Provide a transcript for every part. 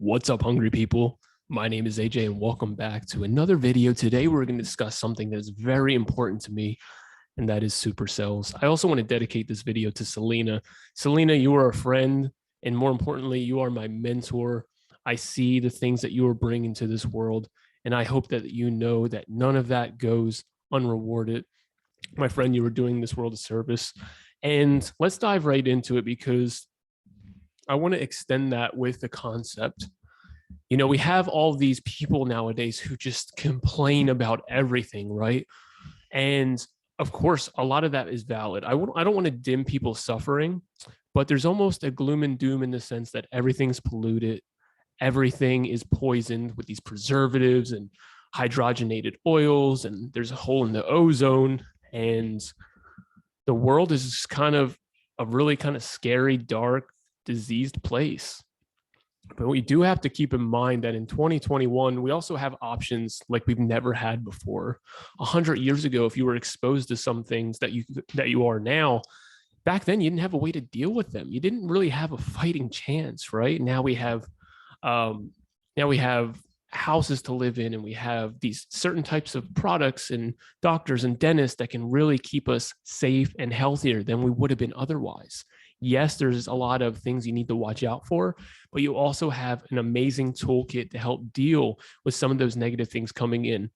What's up, hungry people? My name is AJ, and welcome back to another video. Today, we're going to discuss something that is very important to me, and that is supercells. I also want to dedicate this video to Selena. Selena, you are a friend, and more importantly, you are my mentor. I see the things that you are bringing to this world, and I hope that you know that none of that goes unrewarded. My friend, you are doing this world a service. And let's dive right into it because I want to extend that with the concept. You know, we have all these people nowadays who just complain about everything, right? And of course, a lot of that is valid. I don't want to dim people's suffering, but there's almost a gloom and doom in the sense that everything's polluted, everything is poisoned with these preservatives and hydrogenated oils, and there's a hole in the ozone, and the world is kind of a really kind of scary, dark, diseased place. But we do have to keep in mind that in 2021, we also have options like we've never had before. 100 years ago, if you were exposed to some things that you are now, back then you didn't have a way to deal with them. You didn't really have a fighting chance, right? Now we have houses to live in, and we have these certain types of products and doctors and dentists that can really keep us safe and healthier than we would have been otherwise. Yes, there's a lot of things you need to watch out for, but you also have an amazing toolkit to help deal with some of those negative things coming in.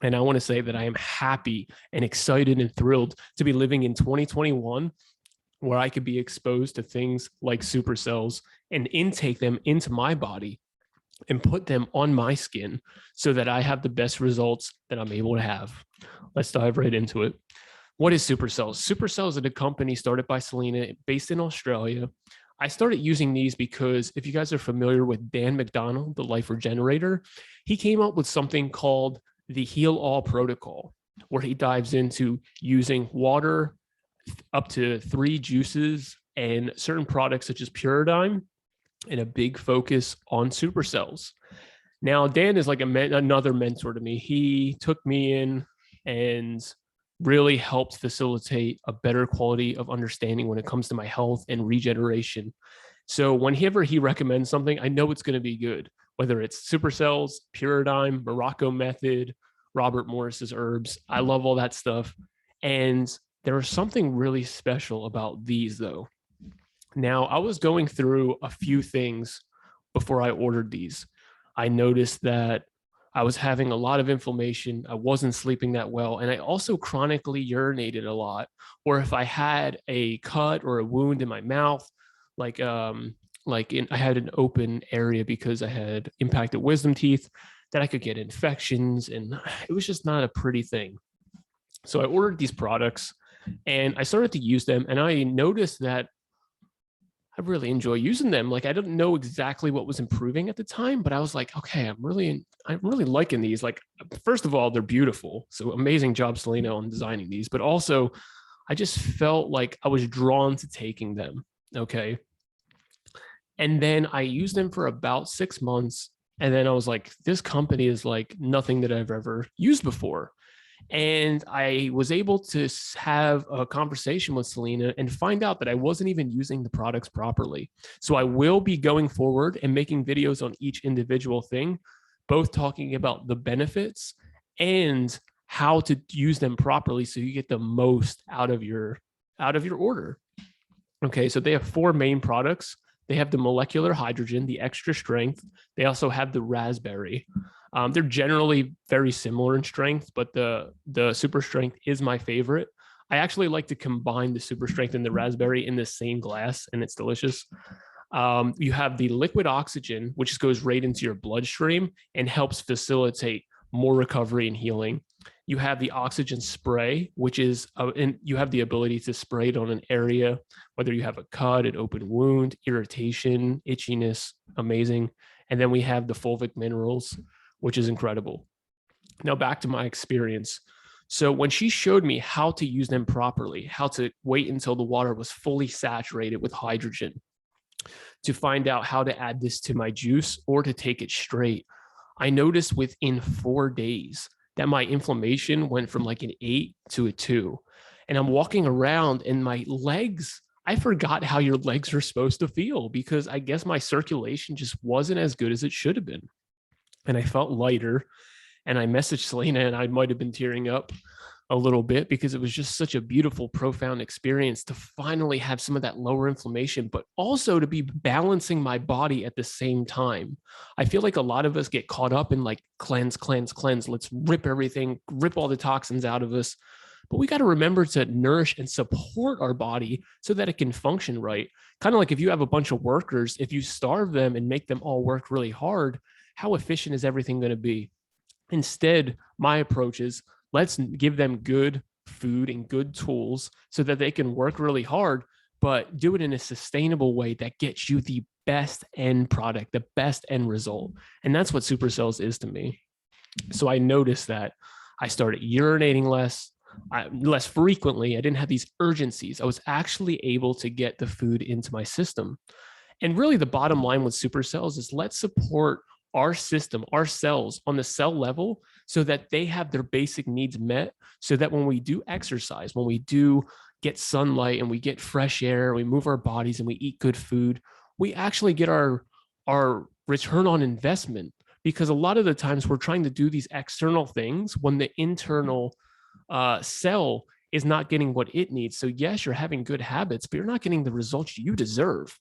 And I want to say that I am happy and excited and thrilled to be living in 2021, where I could be exposed to things like supercells and intake them into my body and put them on my skin so that I have the best results that I'm able to have. Let's dive right into it. What is supercells? Supercells is a company started by Selena, based in Australia. I started using these because if you guys are familiar with Dan McDonald, the Life Regenerator, he came up with something called the Heal All Protocol, where he dives into using water, up to 3 juices, and certain products such as Puridyne, and a big focus on supercells. Now, Dan is like another mentor to me. He took me in and really helped facilitate a better quality of understanding when it comes to my health and regeneration. So whenever he recommends something, I know it's going to be good, whether it's supercells, Puridyne, Morocco method, Robert Morris's herbs. I love all that stuff. And there was something really special about these, though. Now, I was going through a few things before I ordered these. I noticed that I was having a lot of inflammation. I wasn't sleeping that well. And I also chronically urinated a lot. Or if I had a cut or a wound in my mouth, I had an open area because I had impacted wisdom teeth, that I could get infections. And it was just not a pretty thing. So I ordered these products and I started to use them. And I noticed that I really enjoy using them. Like, I didn't know exactly what was improving at the time, but I was like, okay, I'm really liking these. Like, first of all, they're beautiful. So amazing job, Selena, on designing these. But also, I just felt like I was drawn to taking them. Okay. And then I used them for about 6 months. And then I was like, this company is like nothing that I've ever used before. And I was able to have a conversation with Selena and find out that I wasn't even using the products properly. So I will be going forward and making videos on each individual thing, both talking about the benefits and how to use them properly so you get the most out of your order. Okay, so they have 4 main products. They have the molecular hydrogen, the extra strength. They also have the raspberry. They're generally very similar in strength, but the super strength is my favorite. I actually like to combine the super strength and the raspberry in the same glass, and it's delicious. You have the liquid oxygen, which goes right into your bloodstream and helps facilitate more recovery and healing. You have the oxygen spray, which is, and you have the ability to spray it on an area, whether you have a cut, an open wound, irritation, itchiness, amazing. And then we have the fulvic minerals, which is incredible. Now back to my experience. So when she showed me how to use them properly, how to wait until the water was fully saturated with hydrogen, to find out how to add this to my juice or to take it straight, I noticed within 4 days that my inflammation went from like an 8 to a 2. And I'm walking around and my legs, I forgot how your legs are supposed to feel because I guess my circulation just wasn't as good as it should have been. And I felt lighter. And I messaged Selena and I might have been tearing up a little bit because it was just such a beautiful, profound experience to finally have some of that lower inflammation, but also to be balancing my body at the same time. I feel like a lot of us get caught up in like cleanse, cleanse, cleanse. Let's rip everything, rip all the toxins out of us. But we got to remember to nourish and support our body so that it can function right. Kind of like if you have a bunch of workers, if you starve them and make them all work really hard, how efficient is everything going to be? Instead, my approach is let's give them good food and good tools so that they can work really hard, but do it in a sustainable way that gets you the best end product, the best end result. And that's what Supercells is to me. So I noticed that I started urinating less frequently. I didn't have these urgencies. I was actually able to get the food into my system. And really the bottom line with Supercells is let's support our system, our cells on the cell level so that they have their basic needs met, so that when we do exercise, when we do get sunlight and we get fresh air, we move our bodies and we eat good food, we actually get our return on investment. Because a lot of the times we're trying to do these external things when the internal cell is not getting what it needs. So yes, you're having good habits, but you're not getting the results you deserve.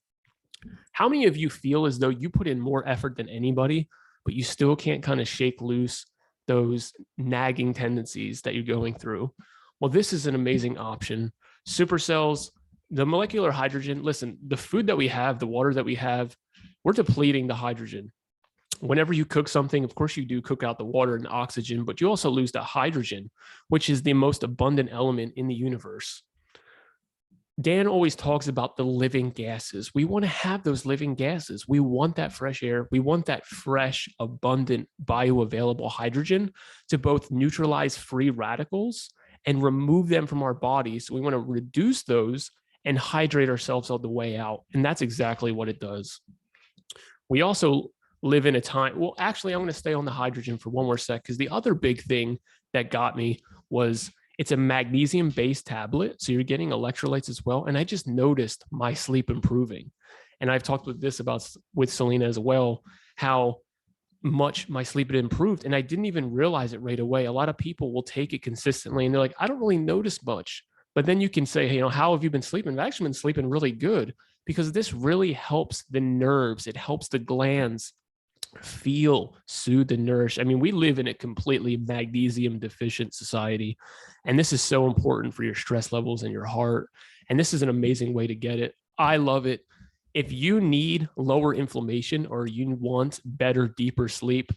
How many of you feel as though you put in more effort than anybody, but you still can't kind of shake loose those nagging tendencies that you're going through? Well, this is an amazing option. Supercells, the molecular hydrogen, listen, the food that we have, the water that we have, we're depleting the hydrogen. Whenever you cook something, of course, you do cook out the water and the oxygen, but you also lose the hydrogen, which is the most abundant element in the universe. Dan always talks about the living gases. We want to have those living gases. We want that fresh air. We want that fresh, abundant, bioavailable hydrogen to both neutralize free radicals and remove them from our bodies. So we want to reduce those and hydrate ourselves on the way out. And that's exactly what it does. We also live in a time, well, actually, I'm going to stay on the hydrogen for one more sec, because the other big thing that got me was it's a magnesium-based tablet, so you're getting electrolytes as well. And I just noticed my sleep improving. And I've talked with Selena as well, how much my sleep had improved. And I didn't even realize it right away. A lot of people will take it consistently and they're like, I don't really notice much. But then you can say, hey, how have you been sleeping? I've actually been sleeping really good, because this really helps the nerves. It helps the glands feel, soothe, and nourish. I mean, we live in a completely magnesium deficient society, and this is so important for your stress levels and your heart. And this is an amazing way to get it. I love it. If you need lower inflammation or you want better, deeper sleep,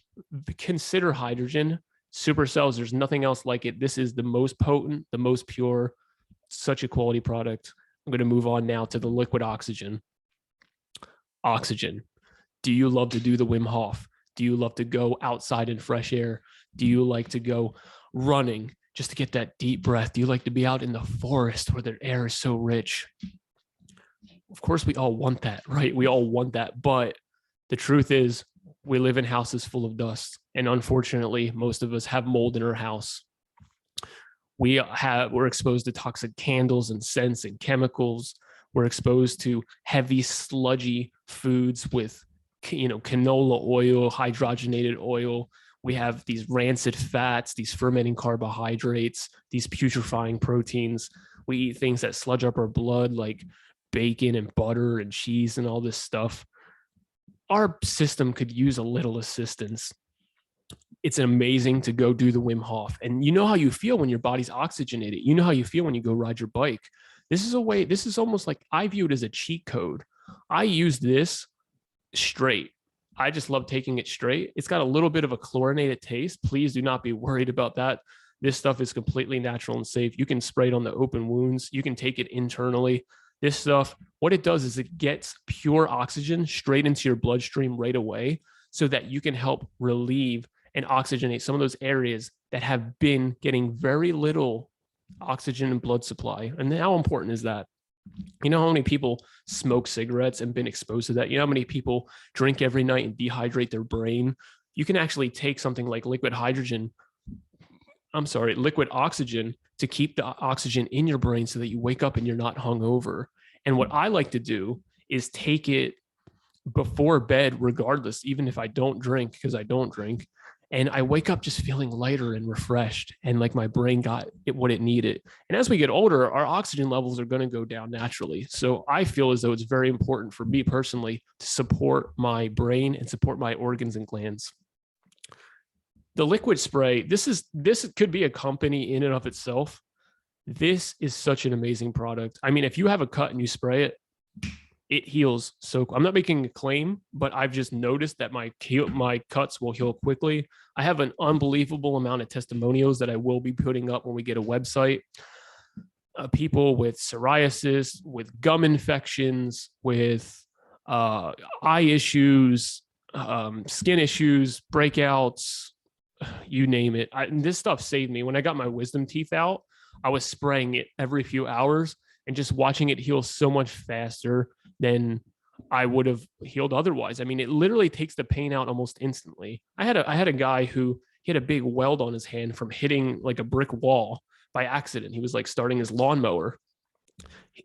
consider hydrogen. Supercells, there's nothing else like it. This is the most potent, the most pure, such a quality product. I'm going to move on now to the liquid oxygen. Oxygen. Do you love to do the Wim Hof? Do you love to go outside in fresh air? Do you like to go running just to get that deep breath? Do you like to be out in the forest where the air is so rich? Of course, we all want that, right? We all want that. But the truth is, we live in houses full of dust. And unfortunately, most of us have mold in our house. We're exposed to toxic candles and scents and chemicals. We're exposed to heavy, sludgy foods with canola oil, hydrogenated oil. We have these rancid fats, these fermenting carbohydrates, these putrefying proteins. We eat things that sludge up our blood, like bacon and butter and cheese and all this stuff. Our system could use a little assistance. It's amazing to go do the Wim Hof. And you know how you feel when your body's oxygenated. You know how you feel when you go ride your bike. This is almost like, I view it as a cheat code. I use this straight. I just love taking it straight. It's got a little bit of a chlorinated taste. Please do not be worried about that. This stuff is completely natural and safe. You can spray it on the open wounds. You can take it internally. This stuff, what it does is it gets pure oxygen straight into your bloodstream right away, so that you can help relieve and oxygenate some of those areas that have been getting very little oxygen and blood supply. And how important is that? You know how many people smoke cigarettes and been exposed to that? You know how many people drink every night and dehydrate their brain? You can actually take something like liquid oxygen to keep the oxygen in your brain so that you wake up and you're not hungover. And what I like to do is take it before bed, regardless, even if I don't drink, because I don't drink. And I wake up just feeling lighter and refreshed, and like my brain got what it needed. And as we get older, our oxygen levels are going to go down naturally. So I feel as though it's very important for me personally to support my brain and support my organs and glands. The liquid spray, this could be a company in and of itself. This is such an amazing product. I mean, if you have a cut and you spray it, it heals. So I'm not making a claim, but I've just noticed that my cuts will heal quickly. I have an unbelievable amount of testimonials that I will be putting up when we get a website. People with psoriasis, with gum infections, with eye issues, skin issues, breakouts, you name it. This stuff saved me. When I got my wisdom teeth out, I was spraying it every few hours and just watching it heal so much faster than I would have healed otherwise. I mean, it literally takes the pain out almost instantly. I had a guy who he had a big weld on his hand from hitting like a brick wall by accident. He was like starting his lawnmower.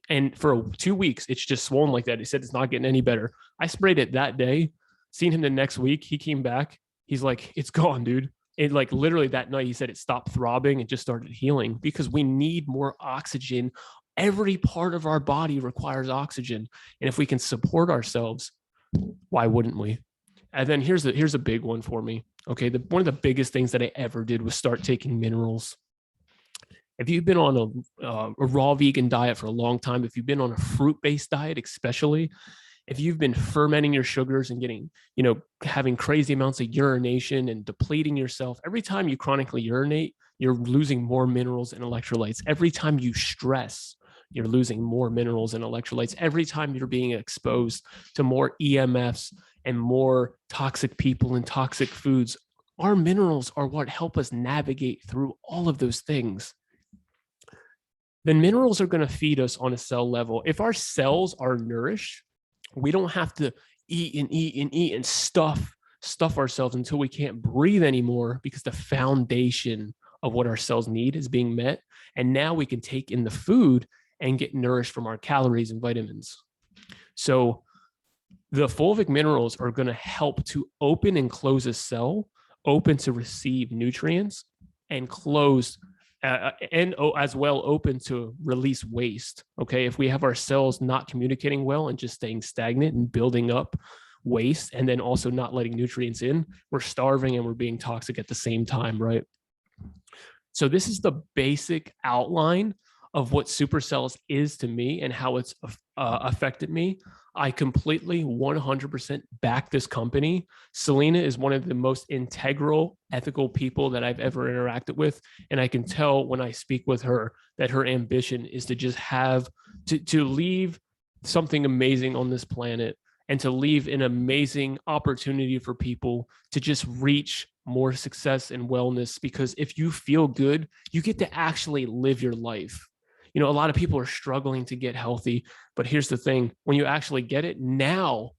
And for 2 weeks, it's just swollen like that. He said it's not getting any better. I sprayed it that day, seen him the next week. He came back. He's like, it's gone, dude. It like literally that night, he said it stopped throbbing and just started healing because we need more oxygen. Every part of our body requires oxygen. And if we can support ourselves, why wouldn't we? And then here's a big one for me. Okay. One of the biggest things that I ever did was start taking minerals. If you've been on a raw vegan diet for a long time, if you've been on a fruit-based diet, especially, if you've been fermenting your sugars and getting, having crazy amounts of urination and depleting yourself, every time you chronically urinate, you're losing more minerals and electrolytes. Every time you stress, you're losing more minerals and electrolytes. Every time you're being exposed to more EMFs and more toxic people and toxic foods, our minerals are what help us navigate through all of those things. Then minerals are going to feed us on a cell level. If our cells are nourished, we don't have to eat and eat and eat and stuff ourselves until we can't breathe anymore because the foundation of what our cells need is being met. And now we can take in the food and get nourished from our calories and vitamins. So the fulvic minerals are going to help to open and close a cell, open to receive nutrients, and close and as well open to release waste. Okay. If we have our cells not communicating well and just staying stagnant and building up waste, and then also not letting nutrients in, we're starving and we're being toxic at the same time, right? So this is the basic outline of what Supercells is to me and how it's affected me. I completely 100% back this company. Selena is one of the most integral, ethical people that I've ever interacted with. And I can tell when I speak with her that her ambition is to just have to leave something amazing on this planet and to leave an amazing opportunity for people to just reach more success and wellness. Because if you feel good, you get to actually live your life. A lot of people are struggling to get healthy, but here's the thing. When you actually get it, now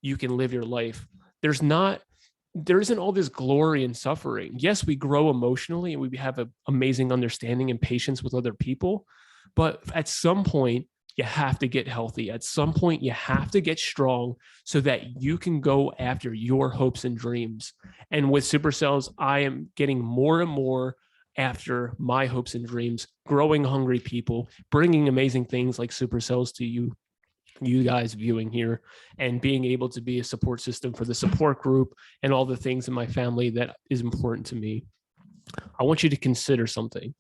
you can live your life. There isn't all this glory in suffering. Yes, we grow emotionally and we have an amazing understanding and patience with other people, but at some point you have to get healthy. At some point you have to get strong so that you can go after your hopes and dreams. And with Supercells, I am getting more and more after my hopes and dreams, growing hungry people, bringing amazing things like Supercells to you guys viewing here, and being able to be a support system for the support group and all the things in my family that is important to me. I want you to consider something.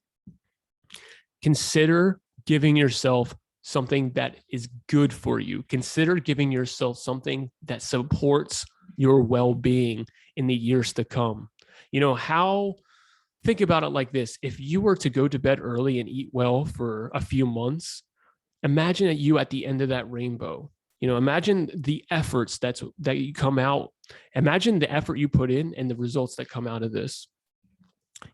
Consider giving yourself something that is good for you. Consider giving yourself something that supports your well-being in the years to come. Think about it like this. If you were to go to bed early and eat well for a few months, imagine that you at the end of that rainbow. Imagine the efforts that you come out. Imagine the effort you put in and the results that come out of this.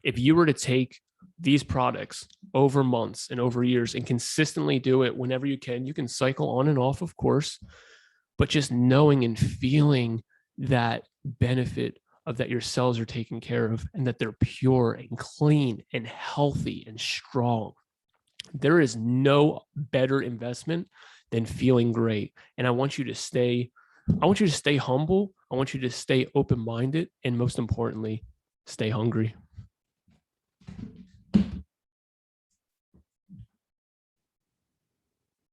If you were to take these products over months and over years and consistently do it whenever you can cycle on and off, of course, but just knowing and feeling that benefit of that your cells are taken care of and that they're pure and clean and healthy and strong. There is no better investment than feeling great. And I want you to stay humble. I want you to stay open-minded, and most importantly, stay hungry.